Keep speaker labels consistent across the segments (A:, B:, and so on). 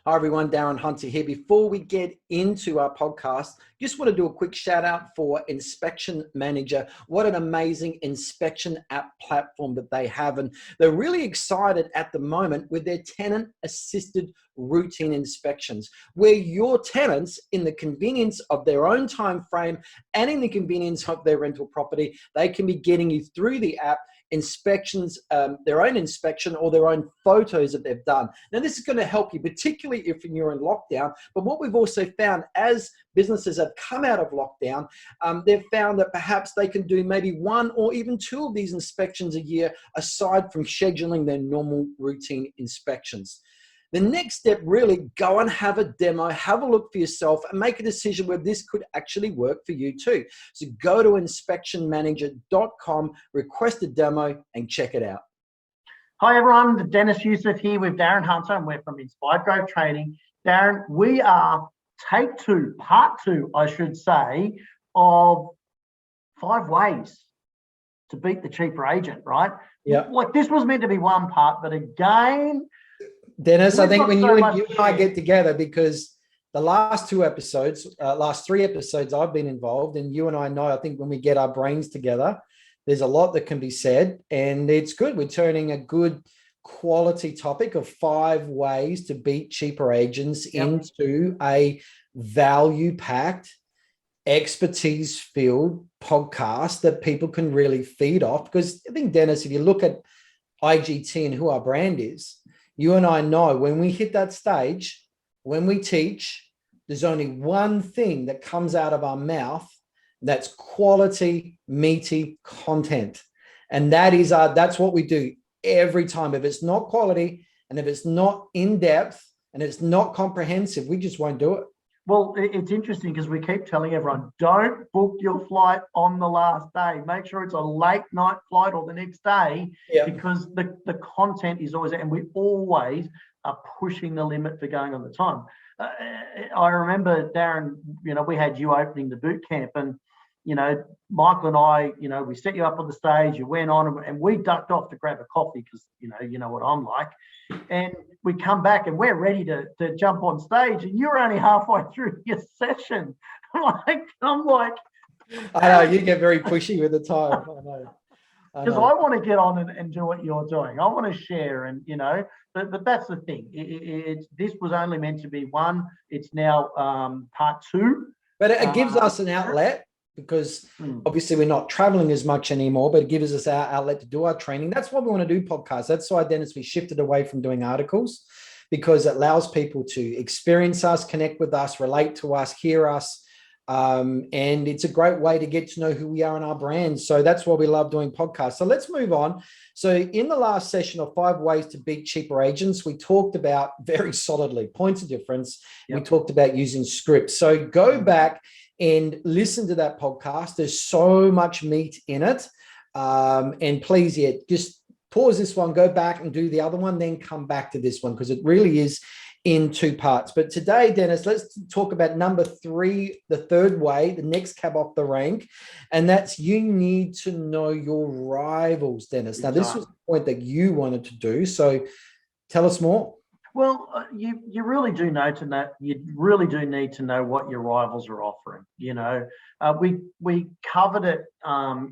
A: Hi everyone, Darren Hunter here. Before we get into our podcast, just want to do a quick shout out for Inspection Manager. What an amazing inspection app platform that they have. And they're really excited at the moment with their tenant assisted routine inspections, where your tenants, in the convenience of their own time frame and in the convenience of their rental property, they can be getting you through the app inspections, their own inspection or their own photos that they've done. Now, this is going to help you, particularly if you're in lockdown. But what we've also found as businesses have come out of lockdown, they've found that perhaps they can do maybe one or even two of these inspections a year, aside from scheduling their normal routine inspections. The next step, really go and have a demo, have a look for yourself and make a decision where this could actually work for you too. So go to inspectionmanager.com, request a demo and check it out.
B: Hi everyone, Deniz Yusuf here with Darren Hunter and we're from Inspired Growth Training. Darren, we are part two, I should say, of 5 ways to beat the cheaper agent, right?
A: Yeah.
B: Like this was meant to be one part, but again,
A: Dennis, I think when you and I get together, because the last 3 episodes I've been involved, and you and I know, I think when we get our brains together, there's a lot that can be said, and it's good. We're turning a good quality topic of 5 ways to beat cheaper agents into a value-packed, expertise-filled podcast that people can really feed off. Because I think, Dennis, if you look at IGT and who our brand is, you and I know when we hit that stage, when we teach, there's only one thing that comes out of our mouth that's quality, meaty content. And that's what we do every time. If it's not quality and if it's not in depth and it's not comprehensive, we just won't do it.
B: Well, it's interesting because we keep telling everyone, don't book your flight on the last day. Make sure it's a late night flight or the next day, because the content is always there, and we always are pushing the limit for going on the time. I remember, Darren, we had you opening the boot camp, and Michael and I, we set you up on the stage, you went on and we ducked off to grab a coffee because, you know what I'm like. And we come back and we're ready to jump on stage and you're only halfway through your session. I'm like,
A: I know, you get very pushy with the time. I know.
B: Because I want to get on and do what you're doing. I want to share and, but that's the thing. This was only meant to be 1. It's now part 2.
A: But it gives us an outlet. Because obviously we're not traveling as much anymore, but it gives us our outlet to do our training. That's why we want to do podcasts. That's why, Dennis, we shifted away from doing articles, because it allows people to experience us, connect with us, relate to us, hear us. And it's a great way to get to know who we are and our brand. So that's why we love doing podcasts. So let's move on. So in the last session of 5 ways to beat cheaper agents, we talked about very solidly points of difference. We talked about using scripts. So go back and listen to that podcast. There's so much meat in it. And please, just pause this one, go back and do the other one, then come back to this one, because it really is in 2 parts. But today, Dennis, let's talk about number 3, the 3rd way, the next cab off the rank. And that's you need to know your rivals, Dennis. Now, this was the point that you wanted to do. So tell us more.
B: Well, you really do you really do need to know what your rivals are offering. We covered it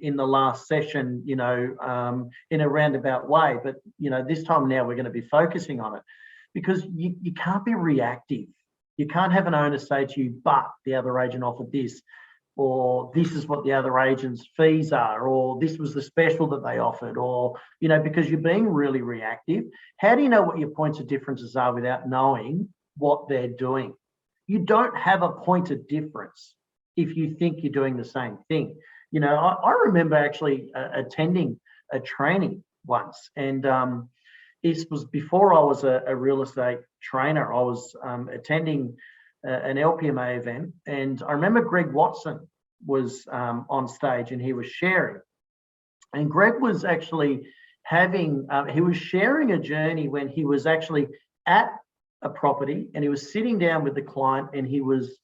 B: in the last session, in a roundabout way, but this time now we're going to be focusing on it, because you can't be reactive. You can't have an owner say to you, but the other agent offered this, or this is what the other agent's fees are, or this was the special that they offered, or, because you're being really reactive. How do you know what your points of differences are without knowing what they're doing? You don't have a point of difference if you think you're doing the same thing. I remember actually attending a training once, and this was before I was a real estate trainer. I was attending an LPMA event, and I remember Greg Watson was on stage and he was sharing, and Greg was actually he was sharing a journey when he was actually at a property and he was sitting down with the client and he was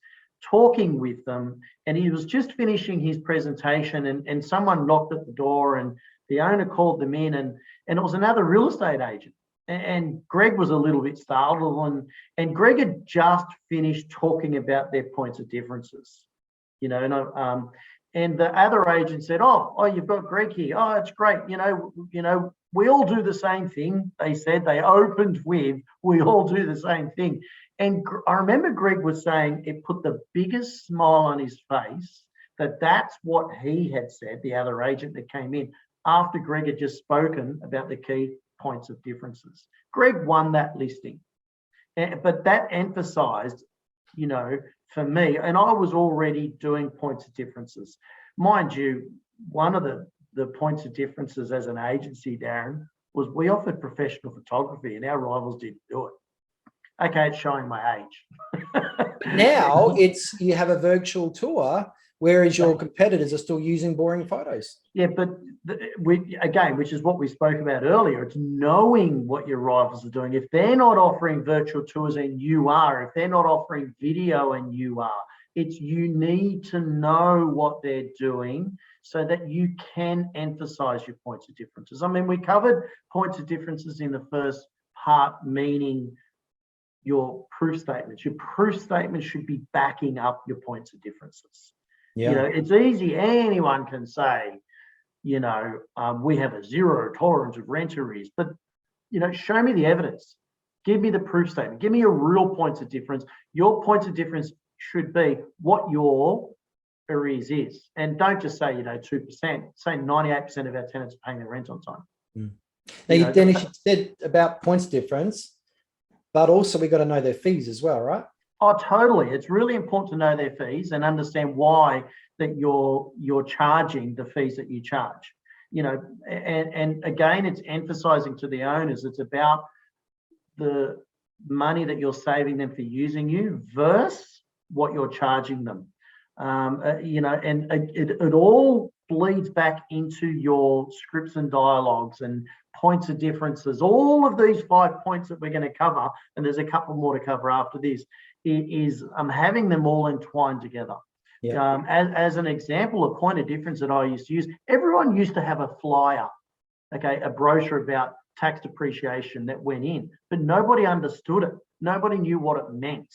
B: talking with them, and he was just finishing his presentation, and someone knocked at the door and the owner called them in, and it was another real estate agent. And Greg was a little bit startled, and Greg had just finished talking about their points of differences, and the other agent said, "Oh, you've got Greg here. Oh, it's great. We all do the same thing." They said they opened with, "We all do the same thing." And I remember Greg was saying it put the biggest smile on his face that's what he had said, the other agent that came in after Greg had just spoken about the key points of differences. Greg won that listing. But that emphasized, for me, and I was already doing points of differences. Mind you, one of the points of differences as an agency, Darren, was we offered professional photography and our rivals didn't do it. Okay, it's showing my age.
A: Now you have a virtual tour, whereas your competitors are still using boring photos.
B: Yeah, but which is what we spoke about earlier, it's knowing what your rivals are doing. If they're not offering virtual tours and you are, if they're not offering video and you are, you need to know what they're doing so that you can emphasize your points of differences. I mean, we covered points of differences in the first part, meaning your proof statements. Your proof statement should be backing up your points of differences. Yeah. It's easy. Anyone can say, we have a zero tolerance of rent arrears, but, show me the evidence. Give me the proof statement. Give me your real points of difference. Your points of difference should be what your arrears is. And don't just say, 2%. Say 98% of our tenants are paying their rent on time.
A: Mm. Now, Dennis, you said about points difference, but also we got to know their fees as well, right?
B: Oh, totally. It's really important to know their fees and understand why that you're charging the fees that you charge. And again, it's emphasizing to the owners, it's about the money that you're saving them for using you versus what you're charging them. And it all bleeds back into your scripts and dialogues and points of differences. All of these 5 points that we're going to cover, and there's a couple more to cover after this, is having them all entwined together. Yeah. As an example, a point of difference that I used to use, everyone used to have a flyer, a brochure about tax depreciation that went in, but nobody understood it. Nobody knew what it meant.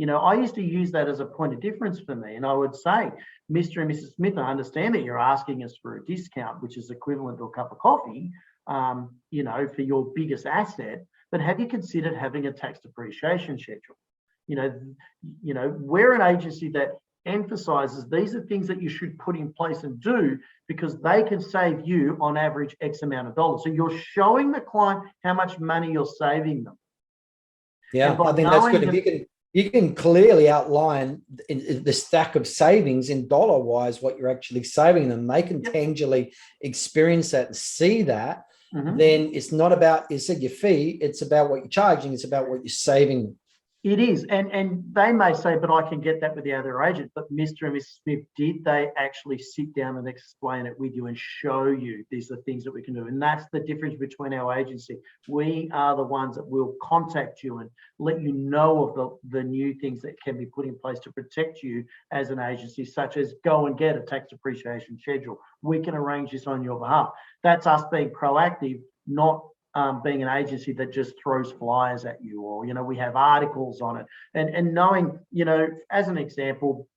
B: I used to use that as a point of difference for me. And I would say, Mr. and Mrs. Smith, I understand that you're asking us for a discount, which is equivalent to a cup of coffee, for your biggest asset, but have you considered having a tax depreciation schedule? We're an agency that emphasizes these are things that you should put in place and do because they can save you on average X amount of dollars. So you're showing the client how much money you're saving them.
A: Yeah, I think that's good. If you can clearly outline in the stack of savings in dollar wise what you're actually saving them, they can tangibly experience that and see that. Mm-hmm. Then it's not about, you said, your fee, it's about what you're charging, it's about what you're saving them.
B: It is. And they may say, but I can get that with the other agent. But Mr. and Mrs. Smith, did they actually sit down and explain it with you and show you these are things that we can do? And that's the difference between our agency. We are the ones that will contact you and let you know of the new things that can be put in place to protect you as an agency, such as go and get a tax depreciation schedule. We can arrange this on your behalf. That's us being proactive, not being an agency that just throws flyers at you, or, we have articles on it. And knowing, as an example,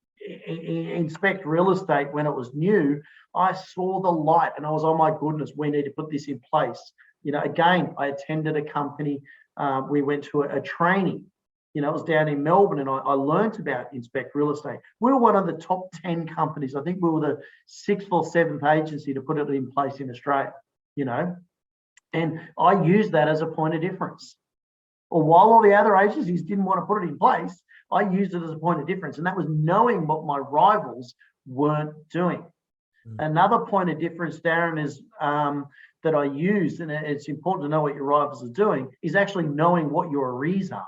B: Inspect Real Estate, when it was new, I saw the light and I was, oh my goodness, we need to put this in place. Again, I attended a company, we went to a training, it was down in Melbourne, and I learned about Inspect Real Estate. We were one of the top 10 companies. I think we were the 6th or 7th agency to put it in place in Australia, And I used that as a point of difference. Or while all the other agencies didn't want to put it in place, I used it as a point of difference. And that was knowing what my rivals weren't doing. Mm. Another point of difference, Darren, is that I use, and it's important to know what your rivals are doing, is actually knowing what your arrears are.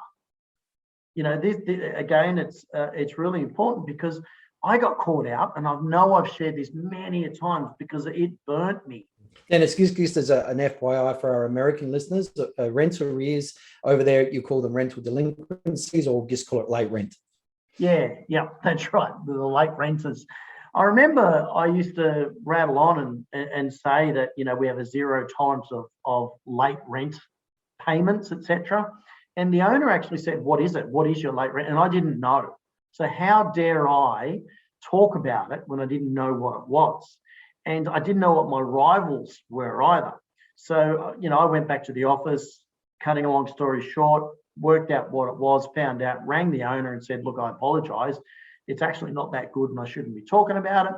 B: This again, it's really important because I got caught out, and I know I've shared this many a times because it burnt me.
A: And it's just as an FYI for our American listeners, rental arrears over there, you call them rental delinquencies, or just call it late rent.
B: Yeah, that's right. The late renters. I remember I used to rattle on and say that, we have a zero tolerance of late rent payments, etc. And the owner actually said, "What is it? What is your late rent?" And I didn't know. So how dare I talk about it when I didn't know what it was? And I didn't know what my rivals were either. So, I went back to the office, cutting a long story short, worked out what it was, found out, rang the owner and said, "Look, I apologise. It's actually not that good and I shouldn't be talking about it."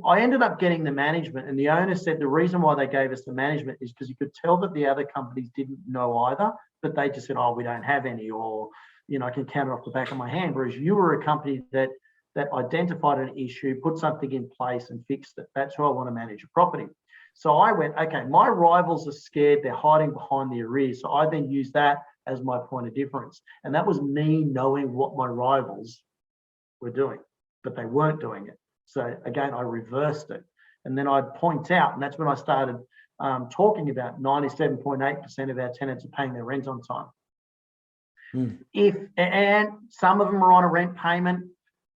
B: I ended up getting the management, and the owner said the reason why they gave us the management is because you could tell that the other companies didn't know either, but they just said, "Oh, we don't have any," or, "I can count it off the back of my hand." Whereas you were a company that identified an issue, put something in place and fixed it. That's how I want to manage a property. So I went, okay, my rivals are scared. They're hiding behind the arrears. So I then used that as my point of difference. And that was me knowing what my rivals were doing, but they weren't doing it. So again, I reversed it. And then I'd point out, and that's when I started talking about 97.8% of our tenants are paying their rent on time. And some of them are on a rent payment.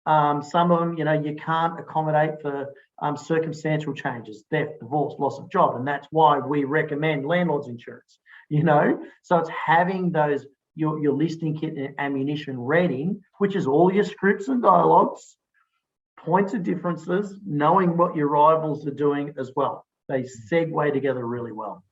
B: Some of them, you can't accommodate for circumstantial changes, theft, divorce, loss of job. And that's why we recommend landlord's insurance, So it's having those, your listening kit and ammunition ready, which is all your scripts and dialogues, points of differences, knowing what your rivals are doing as well. They segue together really well.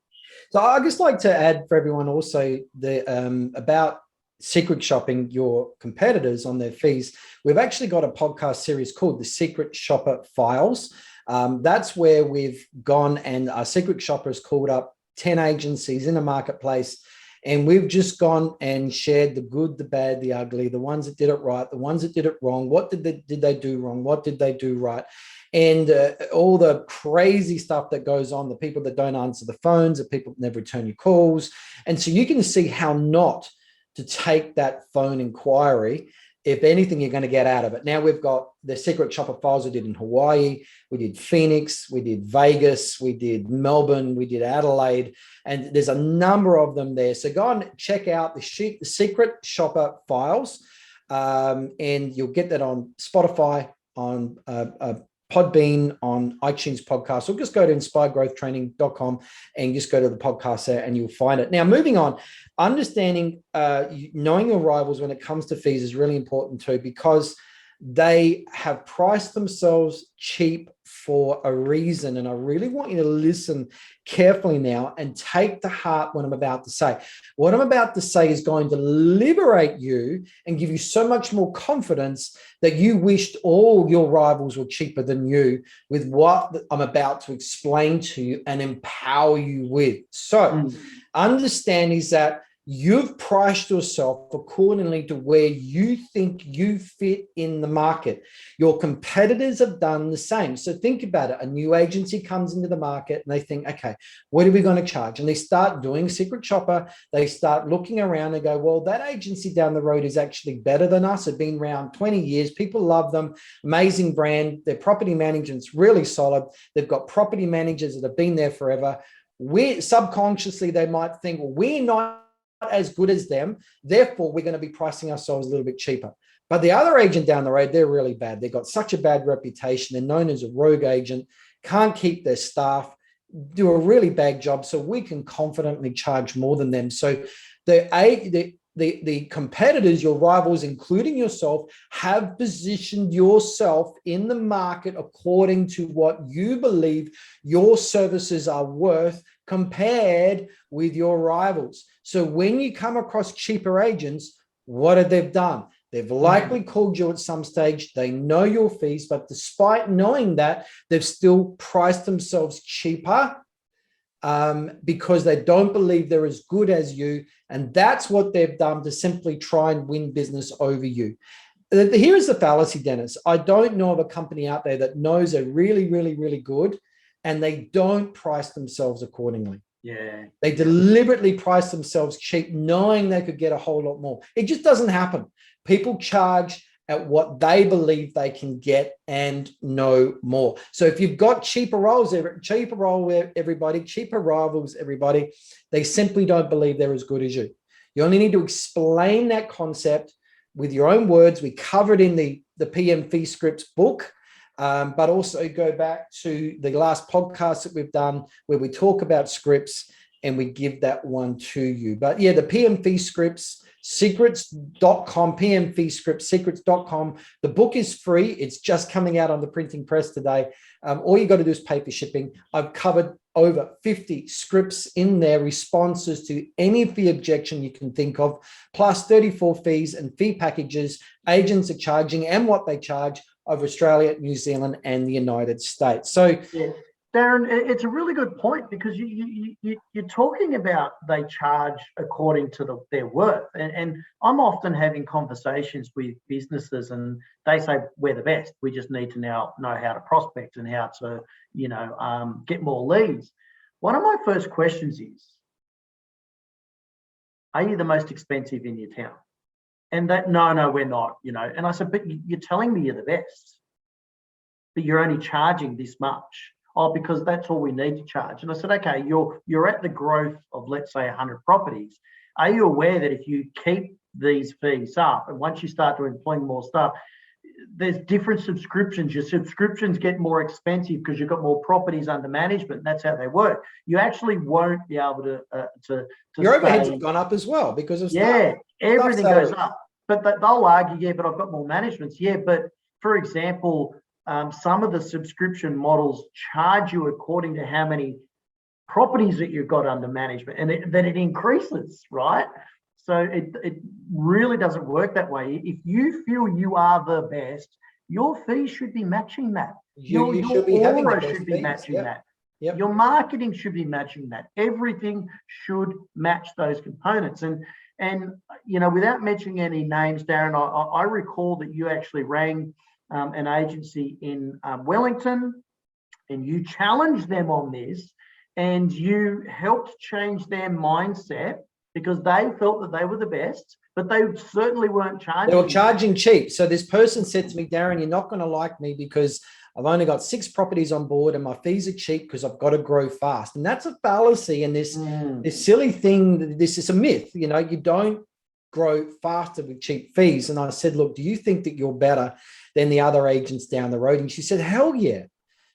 A: So I'd just like to add for everyone also about secret shopping your competitors on their fees. We've actually got a podcast series called The Secret Shopper Files. That's where we've gone and our secret shoppers called up 10 agencies in the marketplace. And we've just gone and shared the good, the bad, the ugly, the ones that did it right, the ones that did it wrong. What did they do wrong? What did they do right? And all the crazy stuff that goes on, the people that don't answer the phones, the people that never return your calls. And so you can see how not to take that phone inquiry. If anything, you're going to get out of it. Now we've got the secret shopper files we did in Hawaii, we did Phoenix, we did Vegas, we did Melbourne, we did Adelaide, and there's a number of them there. So go and check out the secret shopper files, and you'll get that on Spotify, on Podbean, on iTunes podcast, or just go to inspiregrowthtraining.com and just go to the podcast there and you'll find it. Now, moving on, understanding, knowing your rivals when it comes to fees is really important too, because they have priced themselves cheap for a reason. And I really want you to listen carefully now and take to heart what I'm about to say. What I'm about to say is going to liberate you and give you so much more confidence that you wished all your rivals were cheaper than you with what I'm about to explain to you and empower you with. So understand is that you've priced yourself accordingly to where you think you fit in the market. Your competitors have done the same. So think about it. A new agency comes into the market and they think, okay, what are we going to charge? And they start doing secret shopper. They start looking around and go, well, that agency down the road is actually better than us. They've been around 20 years. People love them. Amazing brand. Their property management's really solid. They've got property managers that have been there forever. Subconsciously, they might think, well, we're not as good as them, therefore we're going to be pricing ourselves a little bit cheaper. But the other agent down the road, they're really bad. They've got such a bad reputation. They're known as a rogue agent, can't keep their staff, do a really bad job, so we can confidently charge more than them. So the competitors, your rivals, including yourself, have positioned yourself in the market according to what you believe your services are worth compared with your rivals. So when you come across cheaper agents, what have they done? They've likely called you at some stage. They know your fees, but despite knowing that, they've still priced themselves cheaper because they don't believe they're as good as you. And that's what they've done to simply try and win business over you. Here is the fallacy, Dennis. I don't know of a company out there that knows they're really, really, really good and they don't price themselves accordingly.
B: Yeah.
A: They deliberately price themselves cheap, knowing they could get a whole lot more. It just doesn't happen. People charge at what they believe they can get and no more. So if you've got cheaper rivals, everybody, they simply don't believe they're as good as you. You only need to explain that concept with your own words. We covered in the PM Fee Scripts book, but also go back to the last podcast that we've done where we talk about scripts and we give that one to you. But yeah, the PM fee scripts, secrets.com, PM fee scripts, secrets.com. The book is free. It's just coming out on the printing press today. All you got to do is pay for shipping. I've covered over 50 scripts in there, responses to any fee objection you can think of, plus 34 fees and fee packages agents are charging and what they charge over Australia, New Zealand, and the United States. So
B: yeah. Darren, it's a really good point, because you're talking about they charge according to their worth. And I'm often having conversations with businesses and they say, we're the best. We just need to now know how to prospect and how to, get more leads. One of my first questions is, are you the most expensive in your town? And that, no, we're not, And I said, but you're telling me you're the best, but you're only charging this much. Oh, because that's all we need to charge. And I said, okay, you're at the growth of, let's say, 100 properties. Are you aware that if you keep these fees up, and once you start to employ more staff, there's different subscriptions. Your subscriptions get more expensive because you've got more properties under management. That's how they work. You actually won't be able to
A: your overheads have gone up as well because of stuff.
B: Everything goes up. But they'll argue, yeah, but I've got more managements. Yeah, but for example, some of the subscription models charge you according to how many properties that you've got under management, and then it increases, right? So it really doesn't work that way. If you feel you are the best, your fees should be matching that. Your
A: should be having the best
B: should be
A: fees.
B: matching that.
A: Yep.
B: Your marketing should be matching that. Everything should match those components. And without mentioning any names, Darren, I recall that you actually rang an agency in Wellington, and you challenged them on this, and you helped change their mindset because they felt that they were the best, but they certainly weren't charging.
A: They were charging cheap. So this person said to me, Darren, you're not going to like me because I've only got 6 properties on board and my fees are cheap because I've got to grow fast. And that's a fallacy. And this silly thing, this is a myth. You don't grow faster with cheap fees. And I said, look, do you think that you're better than the other agents down the road? And she said, hell yeah.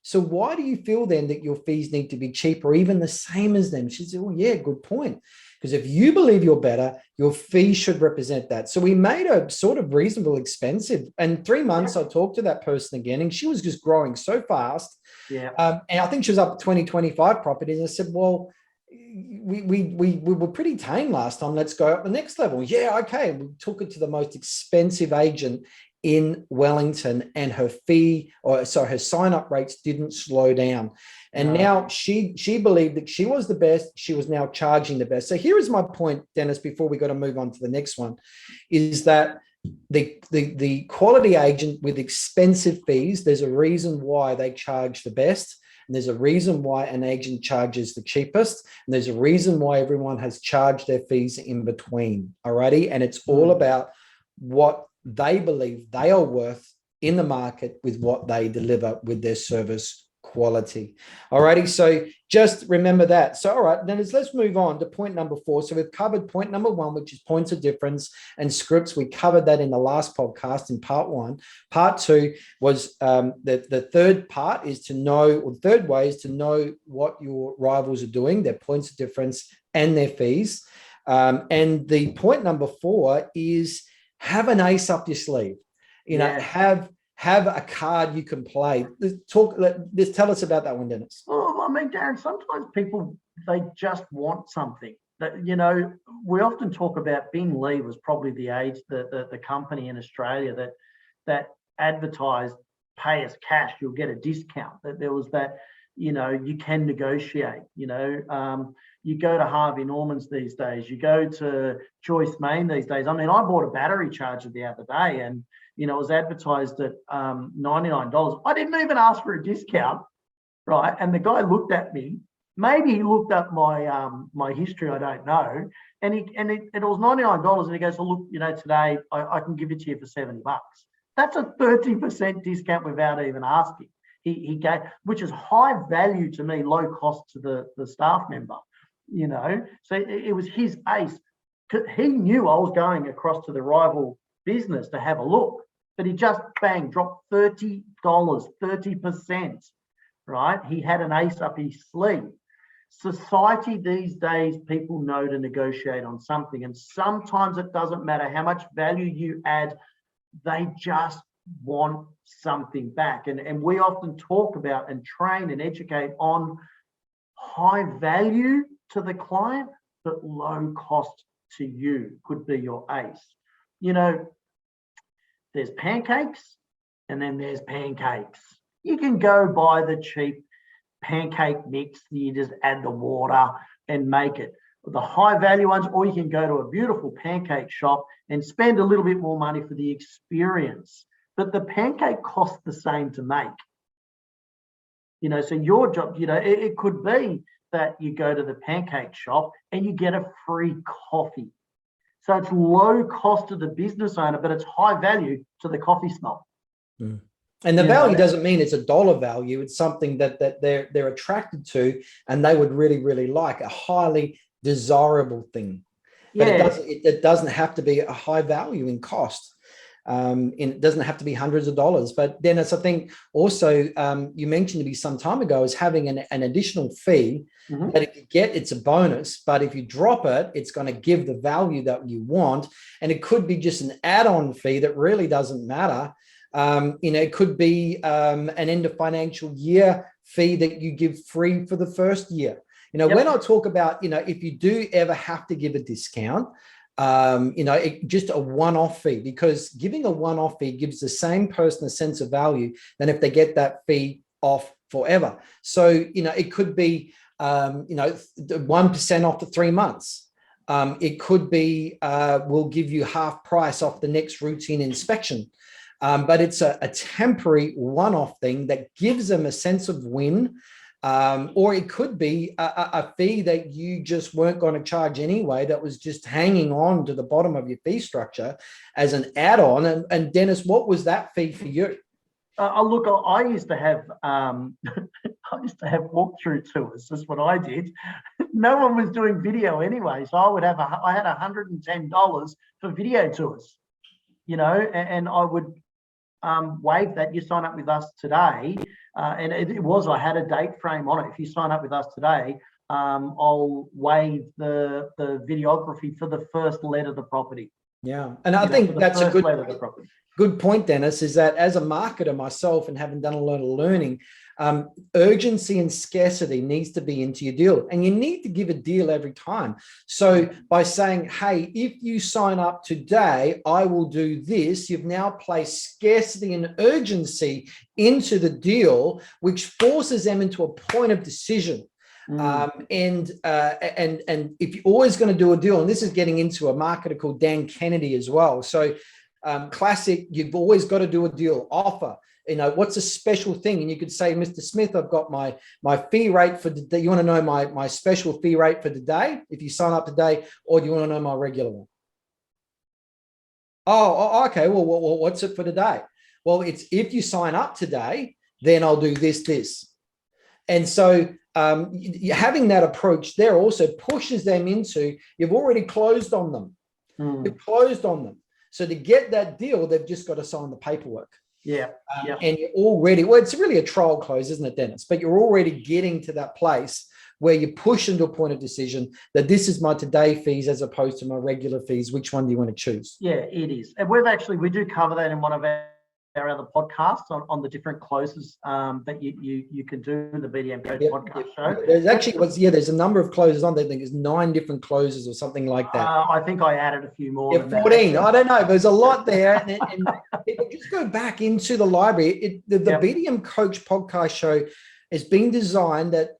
A: So why do you feel then that your fees need to be cheap or even the same as them? She said, well, yeah, good point. Because if you believe you're better, your fee should represent that. So we made a sort of reasonable expensive. And 3 months, I talked to that person again, and she was just growing so fast.
B: Yeah.
A: And I think she was up 20, 25 properties. And I said, well, we were pretty tame last time. Let's go up the next level. Yeah, okay. We took it to the most expensive agent in Wellington, and her her sign-up rates didn't slow down. And now she believed that she was the best. She was now charging the best. So here is my point, Dennis, before we got to move on to the next one, is that the quality agent with expensive fees, there's a reason why they charge the best. And there's a reason why an agent charges the cheapest. And there's a reason why everyone has charged their fees in between. Alrighty. And it's all about what they believe they are worth in the market with what they deliver with their service quality. Alrighty, so just remember that. So all right, then let's move on to point number 4. So we've covered point number 1, which is points of difference and scripts. We covered that in the last podcast in part 1. Part 2 was the third part is to know, or the third way is to know what your rivals are doing, their points of difference and their fees. And the point number 4 is have an ace up your sleeve. Have a card you can play. Tell us about that one, Dennis.
B: Oh, I mean, Darren, sometimes people, they just want something. That, we often talk about Bin Lee was probably the company in Australia that advertised pay us cash, you'll get a discount. That there was that, you can negotiate. You go to Harvey Norman's these days, you go to Joyce Main these days. I mean, I bought a battery charger the other day, and it was advertised at $99. I didn't even ask for a discount, right? And the guy looked at me. Maybe he looked up my history, I don't know. And it was $99, and he goes, well, look, today I can give it to you for $70. That's a 30% discount without even asking. He gave, which is high value to me, low cost to the staff member. So it was his ace. He knew I was going across to the rival business to have a look, but he just dropped $30, 30%, right? He had an ace up his sleeve. society these days, people know to negotiate on something, and sometimes it doesn't matter how much value you add, they just want something back. And we often talk about and train and educate on high value to the client, but low cost to you could be your ace. You know, there's pancakes and then there's pancakes. You can go buy the cheap pancake mix, you just add the water and make it. The high value ones, or you can go to a beautiful pancake shop and spend a little bit more money for the experience. But the pancake costs the same to make. You know, so your job, you know, it could be that you go to the pancake shop and you get a free coffee. So it's low cost to the business owner, but it's high value to the coffee snob.
A: Mm. And the value doesn't mean it's a dollar value. It's something that they're attracted to, and they would really, really like, a highly desirable thing. But it doesn't have to be a high value in cost. And it doesn't have to be hundreds of dollars. But Dennis, I think also you mentioned to me some time ago is having an additional fee that if you get, it's a bonus. But if you drop it, it's going to give the value that you want. And it could be just an add-on fee that really doesn't matter. You know, it could be an end of financial year fee that you give free for the first year. You know, when I talk about, you know, if you do ever have to give a discount, you know, just a one-off fee, because giving a one-off fee gives the same person a sense of value than if they get that fee off forever. So, you know, it could be, you know, 1% off for 3 months. It could be, we'll give you half price off the next routine inspection. But it's a temporary one-off thing that gives them a sense of win. Or it could be a fee that you just weren't going to charge anyway, that was just hanging on to the bottom of your fee structure as an add-on. And Dennis, what was that fee for you?
B: Look, I used to have walkthrough tours. That's what I did. No one was doing video anyway, so I had $110 for video tours. You know, and I would waive that. You sign up with us today, and I had a date frame on it. If you sign up with us today, I'll waive the videography for the first let of the property.
A: Yeah, and I think that's a good point, Dennis, is that as a marketer myself and having done a lot of learning, urgency and scarcity needs to be into your deal, and you need to give a deal every time. So by saying, hey, if you sign up today, I will do this, you've now placed scarcity and urgency into the deal, which forces them into a point of decision. And if you're always going to do a deal, and this is getting into a marketer called Dan Kennedy as well. So classic, you've always got to do a deal offer. You know, what's a special thing? And you could say, Mr. Smith, I've got my fee rate for today. You want to know my special fee rate for today if you sign up today, or do you want to know my regular one? Oh, okay. Well, what's it for today? Well, it's if you sign up today, then I'll do this. And so having that approach there also pushes them into, you've already closed on them. You've closed on them. So to get that deal, they've just got to sign the paperwork. And you're already, well, it's really a trial close, isn't it, Dennis? But you're already getting to that place where you push into a point of decision that this is my today fees as opposed to my regular fees. Which one do you want to choose? Yeah, it is. And we do cover that in one of our other podcasts on the different closes that you can do in the BDM Coach podcast show. There's actually there's a number of closes on there. I think there's 9 different closes or something like that. I think I added a few more. 14. I don't know. There's a lot there. and if you just go back into the library, the BDM Coach podcast show has been designed that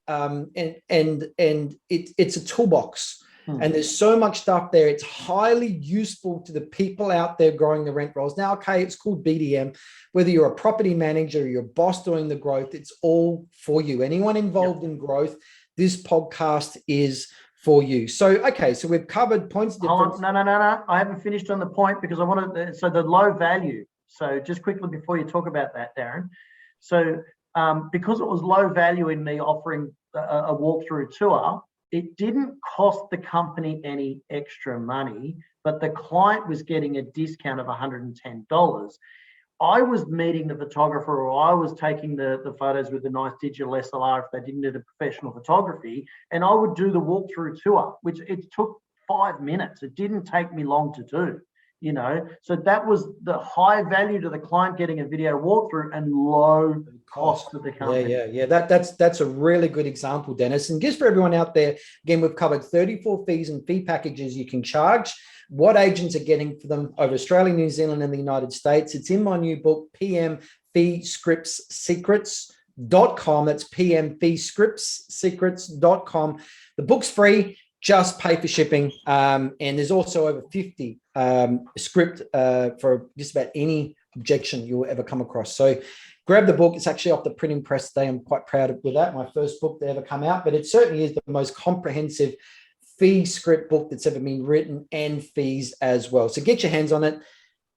A: it's a toolbox. And there's so much stuff there. It's highly useful to the people out there growing the rent rolls. Now, okay, it's called BDM. Whether you're a property manager or you're a boss doing the growth, it's all for you. Anyone involved in growth, this podcast is for you. So, okay, so we've covered points of difference. No. I haven't finished on the point because I want to, so the low value. So just quickly before you talk about that, Darren. So because it was low value in me offering a walkthrough tour, it didn't cost the company any extra money, but the client was getting a discount of $110.
B: I was meeting the photographer, or I was taking the photos with the nice digital SLR if they didn't need a professional photography, and I would do the walkthrough tour, which it took 5 minutes. It didn't take me long to do, you know. So that was the high value to the client, getting a video walkthrough, and low cost to the company.
A: Yeah. That's a really good example, Dennis. And just for everyone out there, again, we've covered 34 fees and fee packages you can charge, what agents are getting for them over Australia, New Zealand, and the United States. It's in my new book, pmfeescriptssecrets.com. That's pmfeescriptssecrets.com. The book's free. Just pay for shipping. And there's also over 50 script for just about any objection you'll ever come across. So grab the book. It's actually off the printing press today. I'm quite proud of that. My first book to ever come out, but it certainly is the most comprehensive fee script book that's ever been written, and fees as well. So get your hands on it.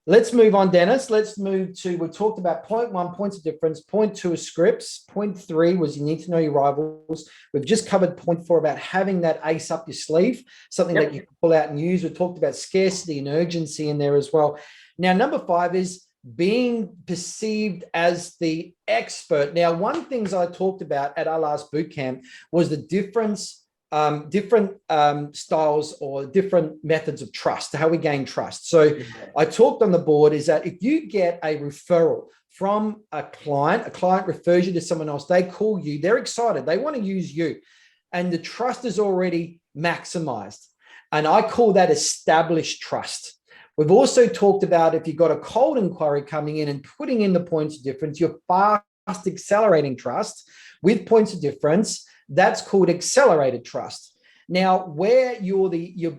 A: Let's move on, Dennis. Let's move to, we talked about point 1, points of difference. Point 2 is scripts. Point 3 was you need to know your rivals. We've just covered point 4 about having that ace up your sleeve, something that you can pull out and use. We talked about scarcity and urgency in there as well. Now, number 5 is being perceived as the expert. Now, one of the things I talked about at our last boot camp was the different styles or different methods of trust, how we gain trust. So I talked on the board is that if you get a referral from a client refers you to someone else, they call you, they're excited, they want to use you, and the trust is already maximized. And I call that established trust. We've also talked about if you've got a cold inquiry coming in and putting in the points of difference, you're fast accelerating trust with points of difference. That's called accelerated trust. Now, where you're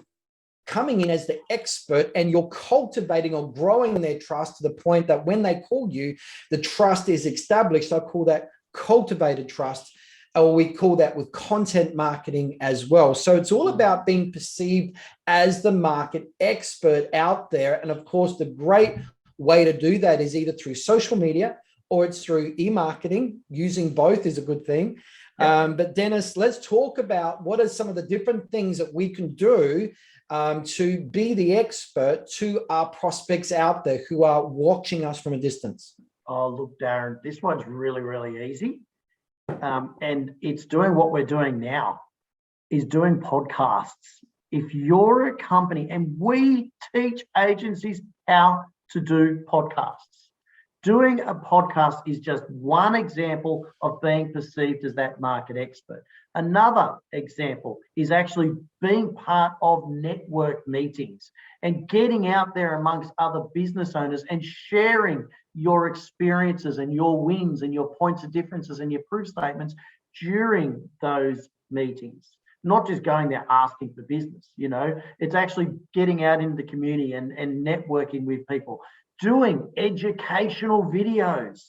A: coming in as the expert and you're cultivating or growing their trust to the point that when they call you, the trust is established. I call that cultivated trust, or we call that with content marketing as well. So it's all about being perceived as the market expert out there. And of course, the great way to do that is either through social media or it's through e-marketing. Using both is a good thing. But Dennis, let's talk about what are some of the different things that we can do to be the expert to our prospects out there who are watching us from a distance.
B: Oh, look, Darren, this one's really, really easy. And it's doing what we're doing now, is doing podcasts. If you're a company, and we teach agencies how to do podcasts. Doing a podcast is just one example of being perceived as that market expert. Another example is actually being part of network meetings and getting out there amongst other business owners and sharing your experiences and your wins and your points of differences and your proof statements during those meetings. Not just going there asking for business, you know, it's actually getting out into the community and networking with people. Doing educational videos,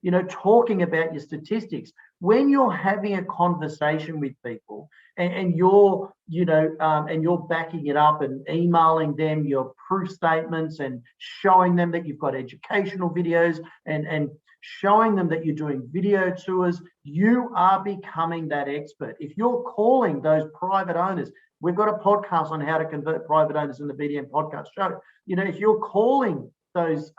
B: you know, talking about your statistics. When you're having a conversation with people and you're, you know, and you're backing it up and emailing them your proof statements and showing them that you've got educational videos and showing them that you're doing video tours, you are becoming that expert. If you're calling those private owners, we've got a podcast on how to convert private owners in the BDM podcast show. You know, if you're calling those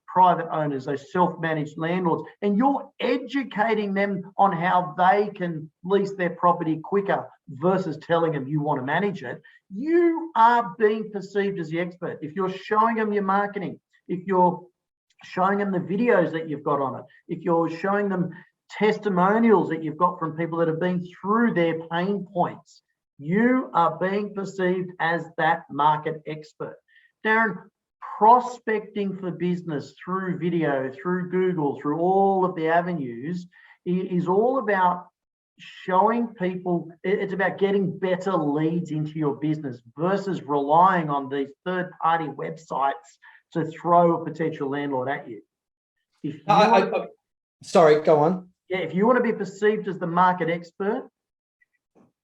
B: private owners, those self-managed landlords, and you're educating them on how they can lease their property quicker versus telling them you want to manage it, you are being perceived as the expert. If you're showing them your marketing, if you're showing them the videos that you've got on it, if you're showing them testimonials that you've got from people that have been through their pain points, you are being perceived as that market expert. Darren, prospecting for business through video, through Google, through all of the avenues is all about showing people, it's about getting better leads into your business versus relying on these third-party websites to throw a potential landlord at you. If you
A: sorry, go on.
B: Yeah, if you want to be perceived as the market expert,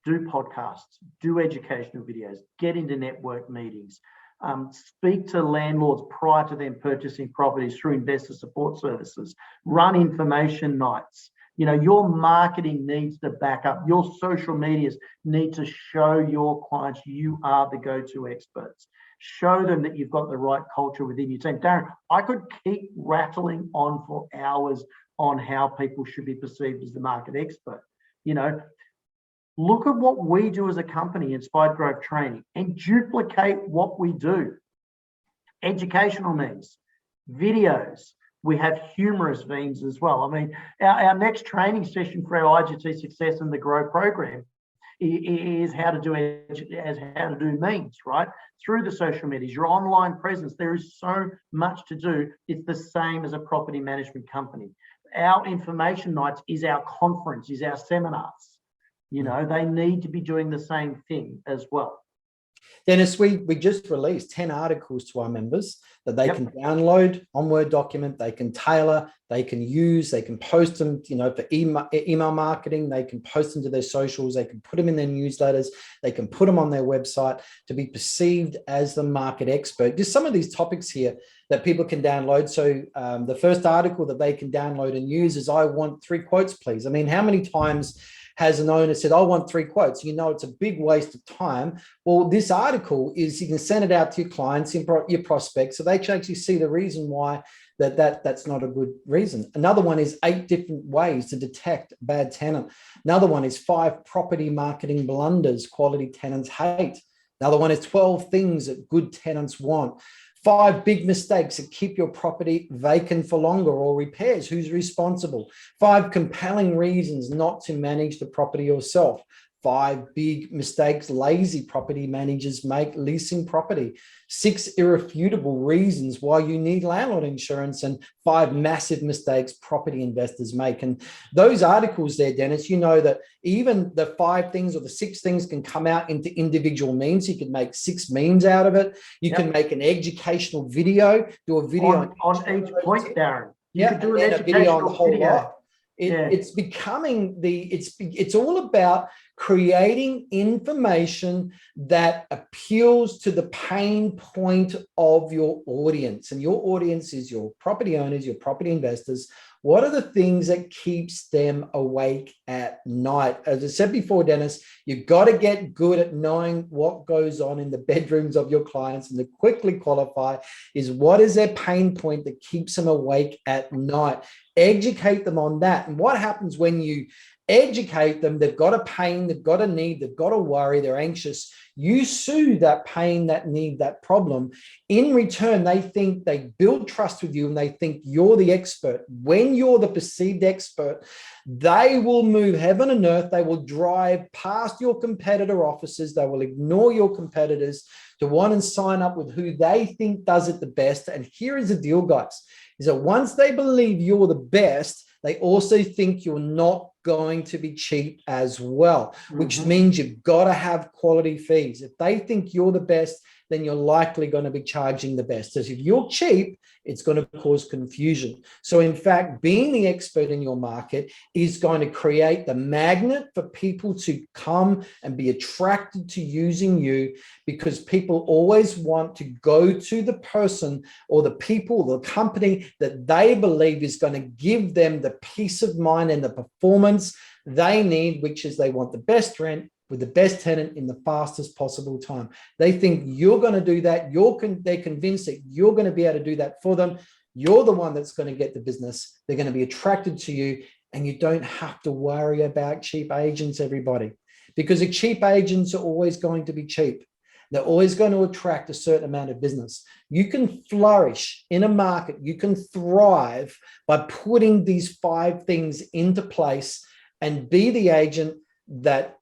B: do podcasts, do educational videos, get into network meetings, speak to landlords prior to them purchasing properties through investor support services, run information nights. You know, your marketing needs to back up. Your social medias need to show your clients you are the go-to experts. Show them that you've got the right culture within your team. Darren, I could keep rattling on for hours on how people should be perceived as the market expert. You know, look at what we do as a company, Inspired Growth Training, and duplicate what we do. Educational means, videos. We have humorous themes as well. I mean, our next training session for our IGT Success and the Grow program is how to do memes, right? Through the social medias, your online presence. There is so much to do. It's the same as a property management company. Our information nights is our conference, is our seminars. You know, they need to be doing the same thing as well.
A: Dennis, we just released 10 articles to our members that they can download on Word document, they can tailor, they can use, they can post them, you know, for email marketing, they can post them to their socials, they can put them in their newsletters, they can put them on their website to be perceived as the market expert. Just some of these topics here that people can download. So the first article that they can download and use is, I want 3 quotes, please. I mean, how many times has an owner said, I want 3 quotes? You know, it's a big waste of time. Well, this article is, you can send it out to your clients, your prospects, so they can actually see the reason why that's not a good reason. Another one is 8 different ways to detect a bad tenant. Another one is 5 property marketing blunders quality tenants hate. Another one is 12 things that good tenants want. 5 big mistakes that keep your property vacant for longer or repairs. Who's responsible? 5 compelling reasons not to manage the property yourself. 5 big mistakes lazy property managers make leasing property. 6 irrefutable reasons why you need landlord insurance, and 5 massive mistakes property investors make. And those articles there, Dennis, you know that even the 5 things or the 6 things can come out into individual memes. You can make 6 memes out of it. You can make an educational video, do a video
B: on each point, Darren.
A: You could do an educational video on the whole lot. It's becoming it's all about creating information that appeals to the pain point of your audience. And your audience is your property owners, your property investors. What are the things that keeps them awake at night? As I said before, Dennis, you've got to get good at knowing what goes on in the bedrooms of your clients, and to quickly qualify is, what is their pain point that keeps them awake at night? Educate them on that. And what happens when you educate them? They've got a pain, they've got a need, they've got a worry, they're anxious. You soothe that pain, that need, that problem. In return, they build trust with you, and they think you're the expert. When you're the perceived expert, they will move heaven and earth. They will drive past your competitor offices. They will ignore your competitors to want and sign up with who they think does it the best. And here is the deal, guys, is that once they believe you're the best, they also think you're not going to be cheap as well, which means you've got to have quality fees. If they think you're the best, then you're likely going to be charging the best. So if you're cheap, it's going to cause confusion. So in fact, being the expert in your market is going to create the magnet for people to come and be attracted to using you, because people always want to go to the person or the people, the company that they believe is going to give them the peace of mind and the performance they need, which is they want the best rent with the best tenant in the fastest possible time. They think you're going to do that. They're convinced that you're going to be able to do that for them. You're the one that's going to get the business. They're going to be attracted to you, and you don't have to worry about cheap agents, everybody, because the cheap agents are always going to be cheap. They're always going to attract a certain amount of business. You can flourish in a market. You can thrive by putting these 5 things into place and be the agent that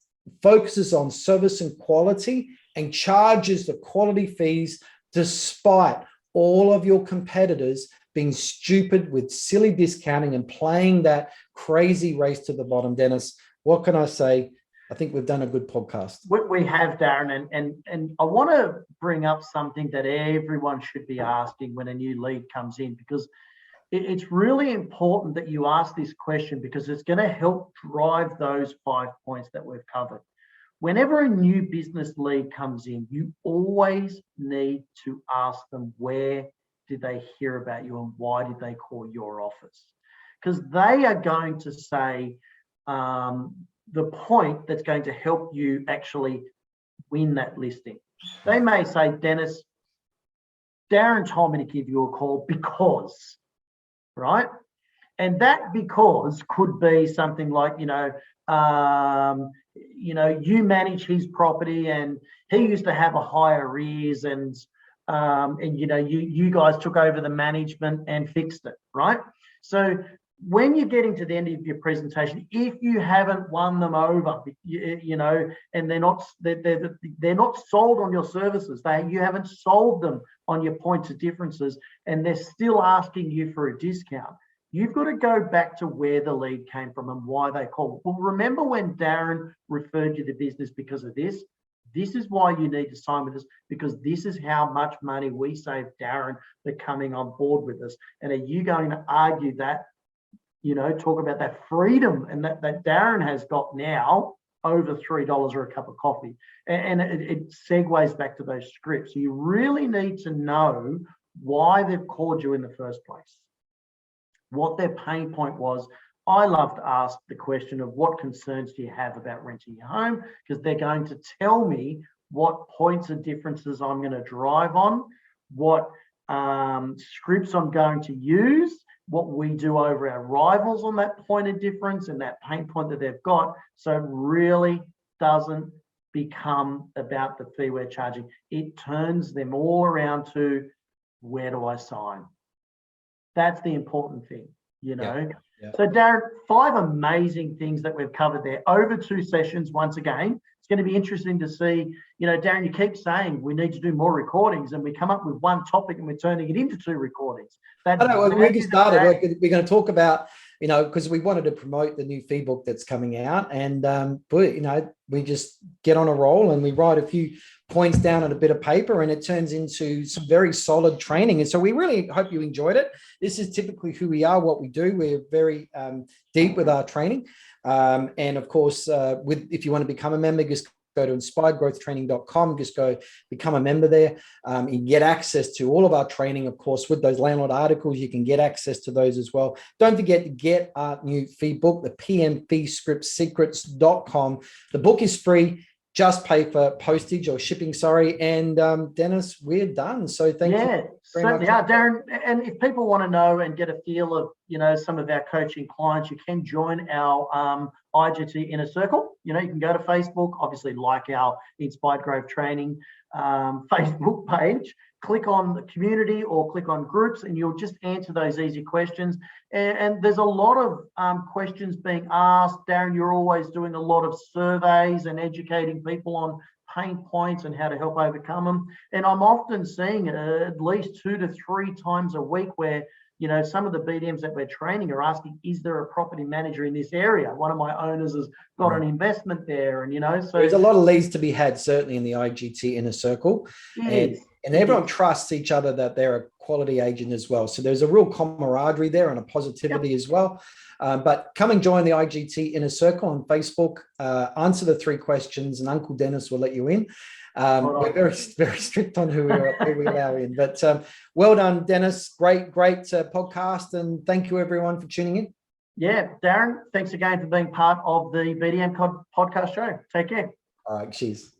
A: focuses on service and quality and charges the quality fees despite all of your competitors being stupid with silly discounting and playing that crazy race to the bottom. Dennis, what can I say? I think we've done a good podcast.
B: We have, Darren, and I want to bring up something that everyone should be asking when a new lead comes in, because it's really important that you ask this question, because it's going to help drive those 5 points that we've covered. Whenever a new business lead comes in, you always need to ask them, where did they hear about you and why did they call your office? Because they are going to say the point that's going to help you actually win that listing. They may say, Dennis, Darren told me to give you a call because, right? And that because could be something like, you manage his property and he used to have a higher arrears and you guys took over the management and fixed it, right? So when you're getting to the end of your presentation, if you haven't won them over, and they're not sold on your services, you haven't sold them on your points of differences, and they're still asking you for a discount, you've got to go back to where the lead came from and why they called. Well, remember when Darren referred you to business because of this? This is why you need to sign with us, because this is how much money we save Darren for coming on board with us. And are you going to argue that, talk about that freedom and that Darren has got now over $3 or a cup of coffee? And it segues back to those scripts. So you really need to know why they've called you in the first place, what their pain point was. I love to ask the question of what concerns do you have about renting your home, because they're going to tell me what points of differences I'm going to drive on, what scripts I'm going to use, what we do over our rivals on that point of difference and that pain point that they've got. So it really doesn't become about the fee we're charging. It turns them all around to, where do I sign? That's the important thing,
A: Yeah.
B: So Darren, 5 amazing things that we've covered there over 2 sessions. Once again, it's going to be interesting to see, Darren, you keep saying we need to do more recordings, and we come up with one topic and we're turning it into 2 recordings.
A: I know, when we get started, we're going to talk about, because we wanted to promote the new fee book that's coming out, and we just get on a roll and we write a few points down on a bit of paper, and it turns into some very solid training. And so we really hope you enjoyed it. This is typically who we are, what we do. We're very deep with our training. And of course, if you want to become a member, just go to inspiredgrowthtraining.com, just go become a member there. You get access to all of our training, of course, with those landlord articles. You can get access to those as well. Don't forget to get our new fee book, the pmfeescriptsecrets.com. The book is free. Just pay for postage or shipping, And Deniz, we're done. So thank you very much.
B: Yeah, Darren. And if people want to know and get a feel of, some of our coaching clients, you can join our IGT Inner Circle. You can go to Facebook, obviously like our Inspired Growth Training Facebook page, click on the community or click on groups, and you'll just answer those easy questions. And there's a lot of questions being asked. Darren, you're always doing a lot of surveys and educating people on pain points and how to help overcome them. And I'm often seeing at least 2 to 3 times a week where, some of the BDMs that we're training are asking, is there a property manager in this area? One of my owners has got an investment there. And, so
A: there's a lot of leads to be had, certainly in the IGT Inner Circle. And everyone trusts each other that they're a quality agent as well. So there's a real camaraderie there and a positivity as well. But come and join the IGT Inner Circle on Facebook, answer the 3 questions, and Uncle Deniz will let you in. We're very, very strict on who we allow in. But well done, Deniz. Great podcast. And thank you, everyone, for tuning in.
B: Yeah, Darren, thanks again for being part of the BDM podcast show. Take care.
A: All right, cheers.